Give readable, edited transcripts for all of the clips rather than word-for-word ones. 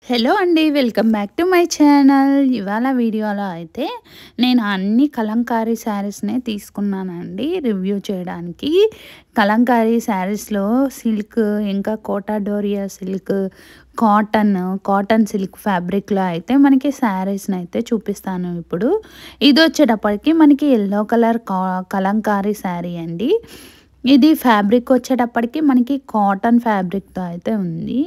Hello అండి. Welcome back to my channel. ఇవాళ వీడియోలో అయితే నేను అన్ని కలంకారీ శారీస్‌నే తీసుకున్నానండి రివ్యూ చేయడానికి. కలంకారీ శారీస్‌లో సిల్క్, ఇంకా Kota Doria silk, cotton silk ఫ్యాబ్రిక్‌లో అయితే మనకి శారీస్‌నైతే చూపిస్తాను ఇప్పుడు. ఇదొచ్చేటప్పటికి మనకి యెల్లో కలర్ కలంకారీ శారీ అండి. ఇది ఫ్యాబ్రిక్ వచ్చేటప్పటికి మనకి కాటన్ ఫ్యాబ్రిక్‌తో అయితే ఉంది.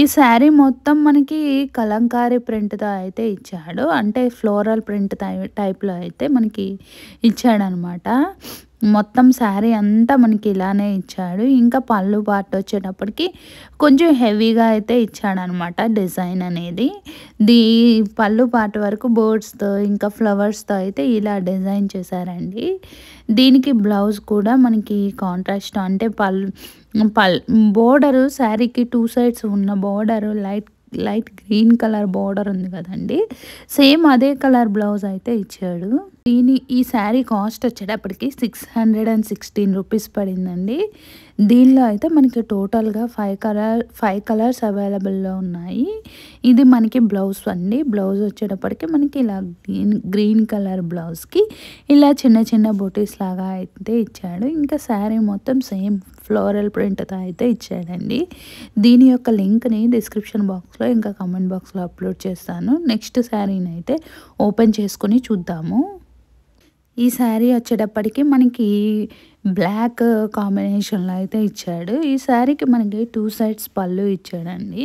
ఈ శారీ మొత్తం మనకి కలంకారీ ప్రింట్‌తో అయితే ఇచ్చాడు. అంటే ఫ్లోరల్ ప్రింట్ టైప్‌లో అయితే మనకి ఇచ్చాడనమాట. మొత్తం శారీ అంతా మనకి ఇలానే ఇచ్చాడు. ఇంకా పళ్ళు పార్ట్ వచ్చేటప్పటికి కొంచెం హెవీగా అయితే ఇచ్చాడనమాట డిజైన్ అనేది. దీ పళ్ళు పార్ట్ వరకు బర్డ్స్‌తో ఇంకా ఫ్లవర్స్‌తో అయితే ఇలా డిజైన్ చేశారండి. దీనికి బ్లౌజ్ కూడా మనకి కాంట్రాస్ట్ అంటే బోర్డరు శారీకి 2 సైడ్స్ ఉన్న border light green colour border ఉంది కదండి, సేమ్ అదే కలర్ బ్లౌజ్ అయితే ఇచ్చాడు. ఈ శారీ కాస్ట్ వచ్చేటప్పటికి 616 రూపీస్ పడిందండి. దీనిలో అయితే మనకి టోటల్గా 5 కలర్స్ అవైలబుల్లో ఉన్నాయి. ఇది మనకి బ్లౌజ్ అండి. బ్లౌజ్ వచ్చేటప్పటికి మనకి ఇలా గ్రీన్ కలర్ బ్లౌజ్కి ఇలా చిన్న చిన్న బూటీస్ లాగా అయితే ఇచ్చాడు. ఇంకా శారీ మొత్తం సేమ్ ఫ్లోరల్ ప్రింట్తో అయితే ఇచ్చాడండి. దీని యొక్క లింక్ని డిస్క్రిప్షన్ బాక్స్లో ఇంకా కామెంట్ బాక్స్లో అప్లోడ్ చేస్తాను. నెక్స్ట్ శారీని అయితే ఓపెన్ చేసుకొని చూద్దాము. ఈ శారీ వచ్చేటప్పటికి మనకి బ్లాక్ కాంబినేషన్లో అయితే ఇచ్చాడు. ఈ శారీకి మనకి 2 సైడ్స్ పళ్ళు ఇచ్చాడండి.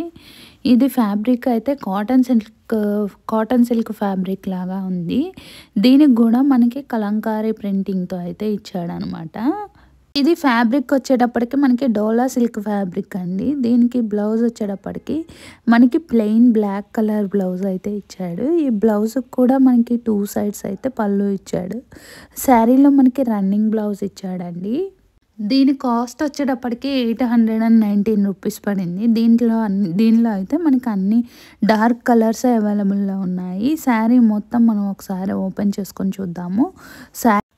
ఇది ఫ్యాబ్రిక్ అయితే కాటన్ సిల్క్ ఫ్యాబ్రిక్ లాగా ఉంది. దీనికి కూడా మనకి కలంకారీ ప్రింటింగ్తో అయితే ఇచ్చాడనమాట. ఇది ఫ్యాబ్రిక్ వచ్చేటప్పటికి మనకి డోలా సిల్క్ ఫ్యాబ్రిక్ అండి. దీనికి బ్లౌజ్ వచ్చేటప్పటికి మనకి ప్లెయిన్ బ్లాక్ కలర్ బ్లౌజ్ అయితే ఇచ్చాడు. ఈ బ్లౌజ్కి కూడా మనకి 2 సైడ్స్ అయితే పళ్ళు ఇచ్చాడు. శారీలో మనకి రన్నింగ్ బ్లౌజ్ ఇచ్చాడండి. దీని కాస్ట్ వచ్చేటప్పటికి 819 రూపీస్ పడింది. దీనిలో అయితే మనకి అన్ని డార్క్ కలర్స్ అవైలబుల్లో ఉన్నాయి. శారీ మొత్తం మనం ఒకసారి ఓపెన్ చేసుకొని చూద్దాము.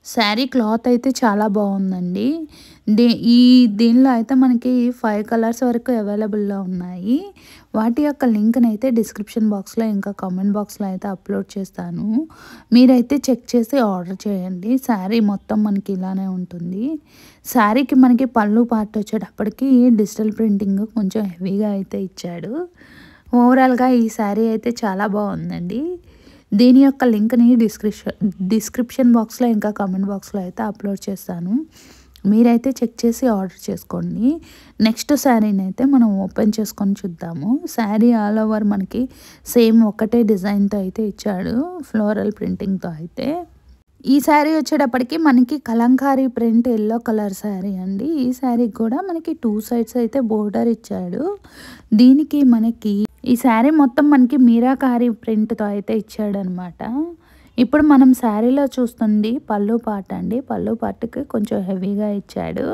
శారీ క్లాత్ అయితే చాలా బాగుందండి. దీనిలో అయితే మనకి 5 కలర్స్ వరకు అవైలబుల్లో ఉన్నాయి. వాటి యొక్క లింక్ని అయితే డిస్క్రిప్షన్ బాక్స్లో ఇంకా కామెంట్ బాక్స్లో అయితే అప్లోడ్ చేస్తాను. మీరైతే చెక్ చేసి ఆర్డర్ చేయండి. శారీ మొత్తం మనకి ఇలానే ఉంటుంది. శారీకి మనకి పళ్ళు పార్ట్ వచ్చేటప్పటికి డిజిటల్ ప్రింటింగ్ కొంచెం హెవీగా అయితే ఇచ్చాడు. ఓవరాల్గా ఈ శారీ అయితే చాలా బాగుందండి. దీని యొక్క లింక్ని డిస్క్రిప్షన్ బాక్స్లో ఇంకా కామెంట్ బాక్స్లో అయితే అప్లోడ్ చేస్తాను. మీరైతే చెక్ చేసి ఆర్డర్ చేసుకోండి. నెక్స్ట్ శారీని అయితే మనం ఓపెన్ చేసుకొని చూద్దాము. శారీ ఆల్ ఓవర్ మనకి సేమ్ ఒకటే డిజైన్తో అయితే ఇచ్చాడు, ఫ్లోరల్ ప్రింటింగ్తో అయితే. ఈ శారీ వచ్చేటప్పటికి మనకి Kalamkari print yellow colour sari అండి. ఈ శారీకి కూడా మనకి 2 సైడ్స్ అయితే బోర్డర్ ఇచ్చాడు. దీనికి మనకి ఈ శారీ మొత్తం మనకి మీరాకారి ప్రింట్తో అయితే ఇచ్చాడనమాట. ఇప్పుడు మనం శారీలో చూస్తుంది పళ్ళు పార్ట్ అండి. పళ్ళు పార్ట్కి కొంచెం హెవీగా ఇచ్చాడు.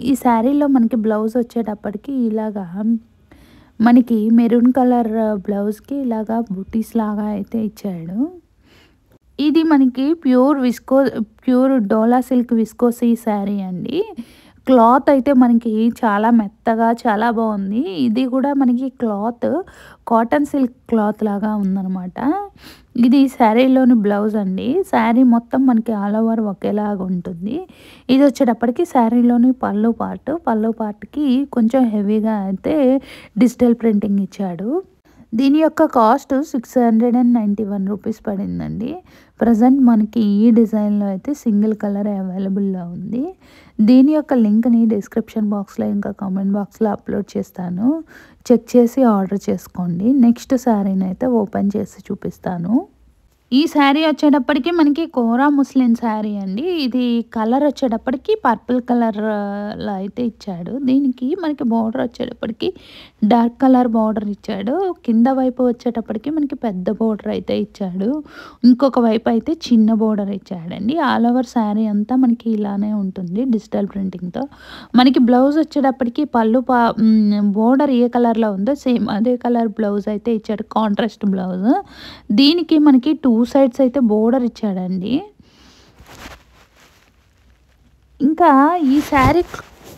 ఈ శారీలో మనకి బ్లౌజ్ వచ్చేటప్పటికి ఇలాగా మనకి మెరూన్ కలర్ బ్లౌజ్కి ఇలాగా బూటీస్ లాగా అయితే ఇచ్చాడు. ఇది మనకి ప్యూర్ డోలా సిల్క్ విస్కోసీ శారీ అండి. క్లాత్ అయితే మనకి చాలా మెత్తగా చాలా బాగుంది. ఇది కూడా మనకి క్లాత్ కాటన్ సిల్క్ క్లాత్ లాగా ఉందన్నమాట. ఇది శారీలోని బ్లౌజ్ అండి. శారీ మొత్తం మనకి ఆల్ ఓవర్ ఒకేలాగా ఉంటుంది. ఇది వచ్చేటప్పటికి శారీలోని పళ్ళు పార్ట్కి కొంచెం హెవీగా అయితే డిజిటల్ ప్రింటింగ్ ఇచ్చాడు. దీని యొక్క కాస్ట్ 691 రూపీస్ పడిందండి. ప్రజెంట్ మనకి ఈ డిజైన్లో అయితే సింగిల్ కలర్ అవైలబుల్లో ఉంది. దీని యొక్క లింక్ని డిస్క్రిప్షన్ బాక్స్లో ఇంకా కామెంట్ బాక్స్లో అప్లోడ్ చేస్తాను. చెక్ చేసి ఆర్డర్ చేసుకోండి. నెక్స్ట్ శారీని అయితే ఓపెన్ చేసి చూపిస్తాను. ఈ శారీ వచ్చేటప్పటికి మనకి కోరా ముస్లిం శారీ అండి. ఇది కలర్ వచ్చేటప్పటికి పర్పుల్ కలర్లో అయితే ఇచ్చాడు. దీనికి మనకి బోర్డర్ వచ్చేటప్పటికి డార్క్ కలర్ బోర్డర్ ఇచ్చాడు. కింద వైపు వచ్చేటప్పటికి మనకి పెద్ద బోర్డర్ అయితే ఇచ్చాడు. ఇంకొక వైపు అయితే చిన్న బోర్డర్ ఇచ్చాడండి. ఆల్ ఓవర్ శారీ అంతా మనకి ఇలానే ఉంటుంది డిజిటల్ ప్రింటింగ్తో. మనకి బ్లౌజ్ వచ్చేటప్పటికి బోర్డర్ ఏ కలర్లో ఉందో సేమ్ అదే కలర్ బ్లౌజ్ అయితే ఇచ్చాడు, కాంట్రాస్ట్ బ్లౌజ్. దీనికి మనకి 2 సైడ్స్ అయితే బోర్డర్ ఇచ్చాడండి. ఇంకా ఈ శారీ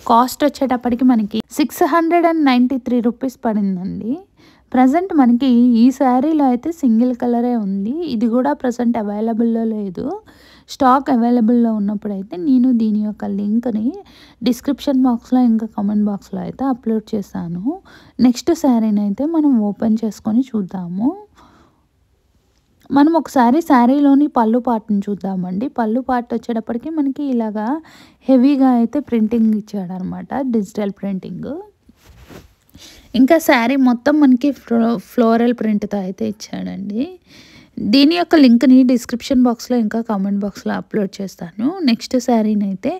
కాస్ట్ వచ్చేటప్పటికి మనకి 693 రూపీస్ పడిందండి. ప్రజెంట్ మనకి ఈ శారీలో అయితే సింగిల్ కలరే ఉంది. ఇది కూడా ప్రజెంట్ అవైలబుల్‌లో లేదు. స్టాక్ అవైలబుల్‌లో ఉన్నప్పుడైతే నేను దీని యొక్క లింక్‌ని డిస్క్రిప్షన్ బాక్స్‌లో ఇంకా కామెంట్ బాక్స్‌లో అయితే అప్లోడ్ చేశాను. నెక్స్ట్ శారీనైతే మనం ఓపెన్ చేసుకొని చూద్దాము. మనం ఒకసారి శారీలోని పళ్ళు పార్ట్‌ని చూద్దామండి. పళ్ళు పార్ట్ వచ్చేటప్పటికి మనకి ఇలాగా హెవీగా అయితే ప్రింటింగ్ ఇచ్చాడనమాట. Digital printing. ఇంకా శారీ మొత్తం మనకి ఫ్లోరల్ ప్రింట్‌తో అయితే ఇచ్చాడండి. దీని యొక్క లింక్‌ని డిస్క్రిప్షన్ బాక్స్‌లో ఇంకా కామెంట్ బాక్స్‌లో అప్లోడ్ చేస్తాను. నెక్స్ట్ శారీనైతే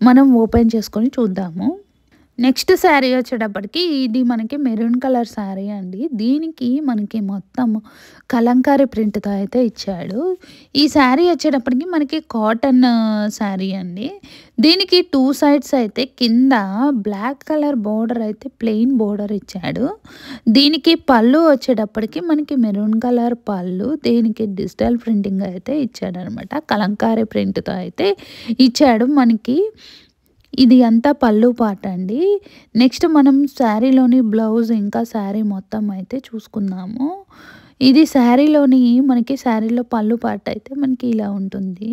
మనం ఓపెన్ చేసుకొని చూద్దాము. నెక్స్ట్ శారీ వచ్చేటప్పటికి ఇది మనకి మెరూన్ కలర్ శారీ అండి. దీనికి మనకి మొత్తం కలంకారీ ప్రింట్‌తో అయితే ఇచ్చాడు. ఈ శారీ వచ్చేటప్పటికి మనకి కాటన్ శారీ అండి. దీనికి 2 సైడ్స్ అయితే కింద బ్లాక్ కలర్ బోర్డర్ అయితే ప్లెయిన్ బోర్డర్ ఇచ్చాడు. దీనికి పళ్ళు వచ్చేటప్పటికి మనకి మెరూన్ కలర్ పళ్ళు. దీనికి డిజిటల్ ప్రింటింగ్ అయితే ఇచ్చాడనమాట. కలంకారీ ప్రింట్‌తో అయితే ఇచ్చాడు మనకి. ఇది అంతా పళ్ళు పార్ట్ అండి. నెక్స్ట్ మనం శారీలోని బ్లౌజ్ ఇంకా శారీ మొత్తం అయితే చూసుకుందాము. ఇది శారీలోని మనకి శారీలో పళ్ళు పార్ట్ అయితే మనకి ఇలా ఉంటుంది.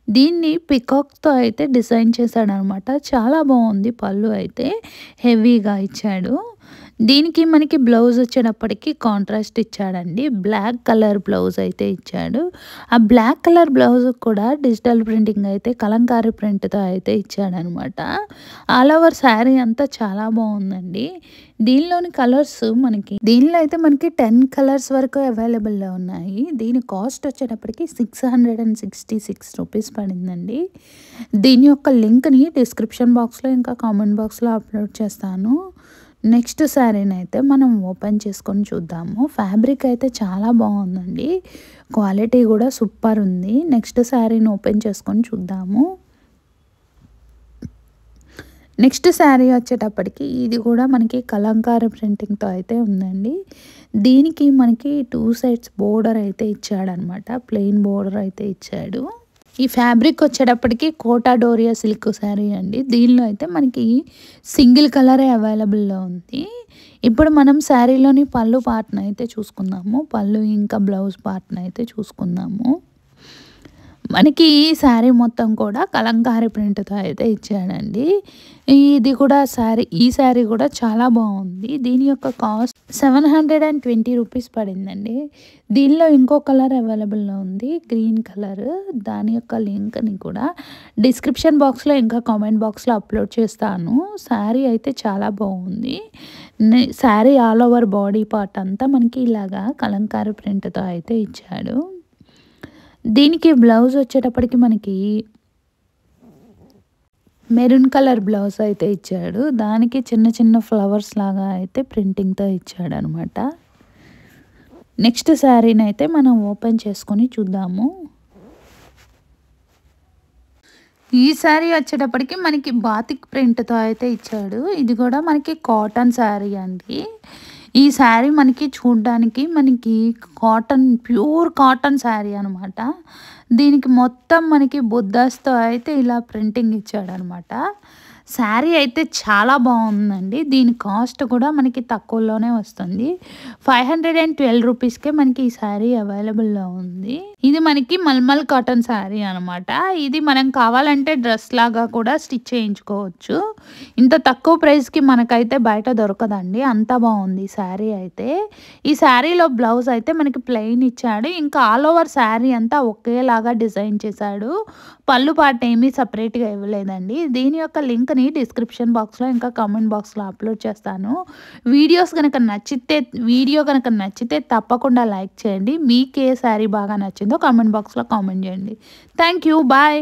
దీన్ని పికాక్‌తో అయితే డిజైన్ చేశాడనమాట. చాలా బాగుంది. పళ్ళు అయితే హెవీగా ఇచ్చాడు. దీనికి మనకి బ్లౌజ్ వచ్చేటప్పటికి కాంట్రాస్ట్ ఇచ్చాడండి. బ్లాక్ కలర్ బ్లౌజ్ అయితే ఇచ్చాడు. ఆ బ్లాక్ కలర్ బ్లౌజ్ కూడా డిజిటల్ ప్రింటింగ్ అయితే కలంకారీ ప్రింట్‌తో అయితే ఇచ్చాడనమాట. ఆల్ ఓవర్ శారీ అంతా చాలా బాగుందండి. దీనిలోని కలర్స్ దీనిలో అయితే మనకి 10 కలర్స్ వరకు అవైలబుల్‌లో ఉన్నాయి. దీని కాస్ట్ వచ్చేటప్పటికి 666 రూపీస్ పడిందండి. దీని యొక్క లింక్‌ని డిస్క్రిప్షన్ బాక్స్‌లో ఇంకా కామెంట్ బాక్స్‌లో అప్లోడ్ చేస్తాను. నెక్స్ట్ శారీనైతే మనం ఓపెన్ చేసుకొని చూద్దాము. ఫ్యాబ్రిక్ అయితే చాలా బాగుందండి. క్వాలిటీ కూడా సూపర్ ఉంది. నెక్స్ట్ శారీని ఓపెన్ చేసుకొని చూద్దాము. నెక్స్ట్ శారీ వచ్చేటప్పటికి ఇది కూడా మనకి కలంకారీ ప్రింటింగ్‌తో అయితే ఉందండి. దీనికి మనకి 2 సైడ్స్ బోర్డర్ అయితే ఇచ్చాడనమాట. ప్లెయిన్ బోర్డర్ అయితే ఇచ్చాడు. ఈ ఫ్యాబ్రిక్ వచ్చేటప్పటికి కోటా డోరియా సిల్క్ శారీ అండి. దీనిలో అయితే మనకి సింగిల్ కలరే అవైలబుల్‌లో ఉంది. ఇప్పుడు మనం శారీలోని పళ్ళు పార్ట్‌ని అయితే చూసుకుందాము. పళ్ళు ఇంకా బ్లౌజ్ పార్ట్‌ని అయితే చూసుకుందాము. మనకి ఈ శారీ మొత్తం కూడా కలంకారీ ప్రింట్‌తో అయితే ఇచ్చాడండి. ఈ శారీ కూడా చాలా బాగుంది. దీని యొక్క కాస్ట్ 720 రూపీస్ పడిందండి. దీనిలో ఇంకో కలర్ అవైలబుల్‌లో ఉంది. Green colour. దాని యొక్క లింక్‌ని కూడా డిస్క్రిప్షన్ బాక్స్‌లో ఇంకా కామెంట్ బాక్స్‌లో అప్లోడ్ చేస్తాను. శారీ అయితే చాలా బాగుంది. Sari all over body part అంతా మనకి ఇలాగా కలంకారీ ప్రింట్‌తో అయితే ఇచ్చాడు. దీనికి బ్లౌజ్ వచ్చేటప్పటికి మనకి మెరూన్ కలర్ బ్లౌజ్ అయితే ఇచ్చాడు. దానికి చిన్న చిన్న ఫ్లవర్స్ లాగా అయితే ప్రింటింగ్‌తో ఇచ్చాడనమాట. నెక్స్ట్ శారీనైతే మనం ఓపెన్ చేసుకొని చూద్దాము. ఈ శారీ వచ్చేటప్పటికి మనకి బాతిక్ ప్రింట్‌తో అయితే ఇచ్చాడు. ఇది కూడా మనకి కాటన్ శారీ అండి. ఈ శారీ మనకి చూడ్డానికి మనకి ప్యూర్ కాటన్ శారీ అనమాట. దీనికి మొత్తం మనకి బుద్ధాస్‌తో అయితే ఇలా ప్రింటింగ్ ఇచ్చాడనమాట. శారీ అయితే చాలా బాగుందండి. దీని కాస్ట్ కూడా మనకి తక్కువలోనే వస్తుంది. 512 రూపీస్‌కే మనకి ఈ శారీ అవైలబుల్‌లో ఉంది. ఇది మనకి మల్మల్ కాటన్ శారీ అనమాట. ఇది మనం కావాలంటే డ్రెస్ లాగా కూడా స్టిచ్ చేయించుకోవచ్చు. ఇంత తక్కువ ప్రైస్‌కి మనకైతే బయట దొరకదండి. అంత బాగుంది శారీ అయితే. ఈ శారీలో బ్లౌజ్ అయితే మనకి ప్లెయిన్ ఇచ్చాడు. ఇంకా ఆల్ ఓవర్ శారీ అంతా ఒకేలాగా డిజైన్ చేశాడు. పళ్ళు పార్ట్ ఏమీ సపరేట్‌గా ఇవ్వలేదండి. దీని యొక్క లింక్‌ని డిస్క్రిప్షన్ బాక్స్‌లో ఇంకా కామెంట్ బాక్స్‌లో అప్లోడ్ చేస్తాను. వీడియో గనక నచ్చితే తప్పకుండా లైక్ చేయండి. మీకు ఏ శారీ బాగా నచ్చిందో కామెంట్ బాక్స్‌లో కామెంట్ చేయండి. Thank you. బాయ్.